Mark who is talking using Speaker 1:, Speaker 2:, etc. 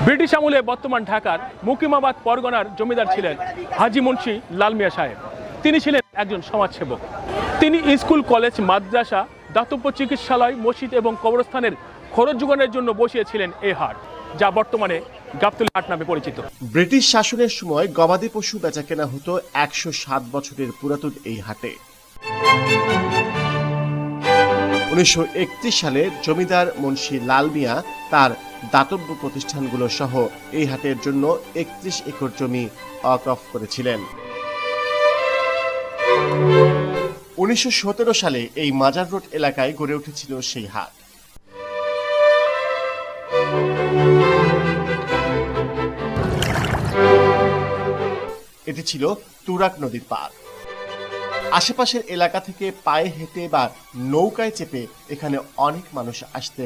Speaker 1: British আমলে বর্তমান ঢাকার মুকিমাবাদ পরগনার জমিদার ছিলেন হাজী মুন্সি লাল মিয়া সাহেব। তিনি ছিলেন একজন সমাজসেবক। তিনি স্কুল, কলেজ, মাদ্রাসা, দাতব্য চিকিৎসালয়, মসজিদ এবং কবরস্থানের খরচ যোগানের জন্য বসিয়েছিলেন এই হাট, যা বর্তমানে গাবতলী হাট নামে পরিচিত।
Speaker 2: ব্রিটিশ শাসনের সময় গবাদি পশু বেচাকেনা হতো 107 বছরের পুরাতন এই হাটে। 1931 সালে জমিদার মুন্সি লাল মিয়া তার দাতব্য প্রতিষ্ঠানগুলো সহ এই হাটের জন্য 31 একর জমি ওয়াকফ করেছিলেন। 1917 সালে এই মাজার রোড এলাকায় গড়ে উঠেছিল সেই হাট। এটি ছিল তুরাগ নদীর পার। আশেপাশের এলাকা থেকে পায়ে হেঁটে বা নৌকায় চেপে এখানে অনেক মানুষ আসতেন